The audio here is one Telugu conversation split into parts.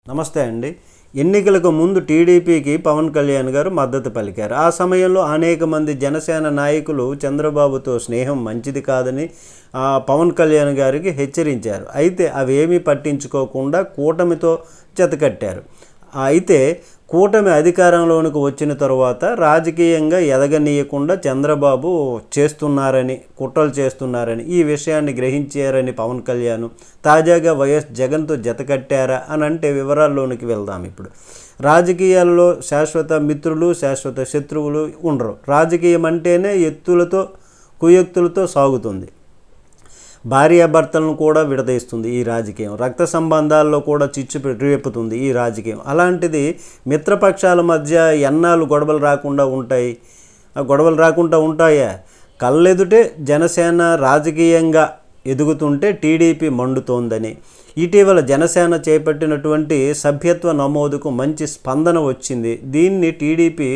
నమస్తే అండి. ఎన్నికలకు ముందు టీడీపీకి పవన్ కళ్యాణ్ గారు మద్దతు పలికారు. ఆ సమయంలో అనేక మంది జనసేన నాయకులు చంద్రబాబుతో స్నేహం మంచిది కాదని పవన్ కళ్యాణ్ గారికి హెచ్చరించారు. అయితే అవేమీ పట్టించుకోకుండా కూటమితో జతకట్టారు. అయితే కూటమి అధికారంలోనికి వచ్చిన తరువాత రాజకీయంగా ఎదగనీయకుండా చంద్రబాబు కుట్రలు చేస్తున్నారని ఈ విషయాన్ని గ్రహించారని పవన్ కళ్యాణ్ తాజాగా వైఎస్ జగన్తో జతకట్టారా అని అంటే వివరాల్లోనికి వెళ్దాం. ఇప్పుడు రాజకీయాల్లో శాశ్వత మిత్రులు శాశ్వత శత్రువులు ఉండరు. రాజకీయం అంటేనే ఎత్తులతో కుయుక్తులతో సాగుతుంది. భార్యాభర్తలను కూడా విడదీస్తుంది ఈ రాజకీయం. రక్త సంబంధాల్లో కూడా చిచ్చు రేపుతుంది ఈ రాజకీయం. అలాంటిది మిత్రపక్షాల మధ్య ఎన్నాళ్ళు గొడవలు రాకుండా ఉంటాయి? గొడవలు రాకుండా ఉంటాయా? కళ్ళెదుటే జనసేన రాజకీయంగా ఎదుగుతుంటే టీడీపీ మండుతోందని, ఇటీవల జనసేన చేపట్టినటువంటి సభ్యత్వ నమోదుకు మంచి స్పందన వచ్చింది. దీన్ని టీడీపీ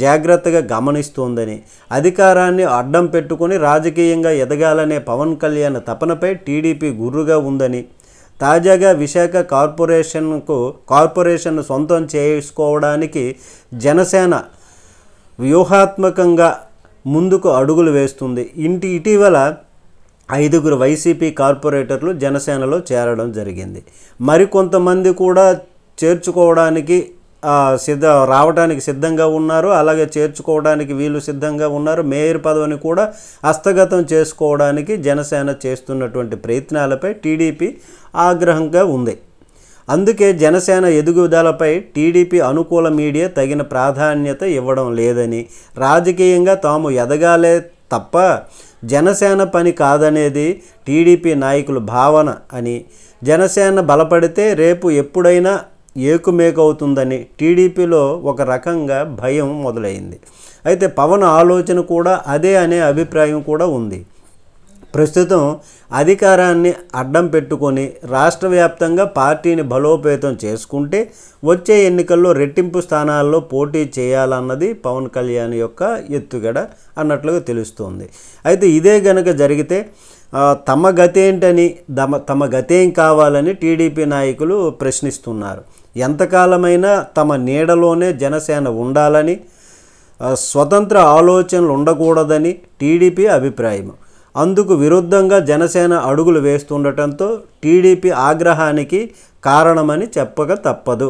జాగ్రత్తగా గమనిస్తోందని, అధికారాన్ని అడ్డం పెట్టుకుని రాజకీయంగా ఎదగాలనే పవన్ కళ్యాణ్ తపనపై టీడీపీ గుర్రుగా ఉందని, తాజాగా విశాఖ కార్పొరేషన్ సొంతం చేసుకోవడానికి జనసేన వ్యూహాత్మకంగా ముందుకు అడుగులు వేస్తుంది. ఇటీవల 5 వైసీపీ కార్పొరేటర్లు జనసేనలో చేరడం జరిగింది. మరికొంతమంది కూడా చేర్చుకోవడానికి రావడానికి సిద్ధంగా ఉన్నారు. అలాగే చేర్చుకోవడానికి వీళ్ళు సిద్ధంగా ఉన్నారు. మేయర్ పదవిని కూడా హస్తగతం చేసుకోవడానికి జనసేన చేస్తున్నటువంటి ప్రయత్నాలపై టీడీపీ ఆగ్రహంగా ఉంది. అందుకే జనసేన ఎదుగుదలపై టీడీపీ అనుకూల మీడియా తగిన ప్రాధాన్యత ఇవ్వడం లేదని, రాజకీయంగా తాము ఎదగాలే తప్ప జనసేన పని కాదనేది టీడీపీ నాయకుల భావన అని, జనసేన బలపడితే రేపు ఎప్పుడైనా ఏకుమేకవుతుందని టీడీపీలో ఒక రకంగా భయం మొదలైంది. అయితే పవన్ ఆలోచన కూడా అదే అనే అభిప్రాయం కూడా ఉంది. ప్రస్తుతం అధికారాన్ని అడ్డం పెట్టుకొని రాష్ట్ర వ్యాప్తంగా పార్టీని బలోపేతం చేసుకుంటే వచ్చే ఎన్నికల్లో రెట్టింపు స్థానాల్లో పోటీ చేయాలన్నది పవన్ కళ్యాణ్ యొక్క ఎత్తుగడ అన్నట్లుగా తెలుస్తోంది. అయితే ఇదే గనక జరిగితే తమ గతేంటని తమ గతేం కావాలని టీడీపీ నాయకులు ప్రశ్నిస్తున్నారు. ఎంతకాలమైనా తమ నీడలోనే జనసేన ఉండాలని, స్వతంత్ర ఆలోచనలు ఉండకూడదని టీడీపీ అభిప్రాయం. అందుకు విరుద్ధంగా జనసేన అడుగులు వేస్తుండటంతో టీడీపీ ఆగ్రహానికి కారణమని చెప్పక తప్పదు.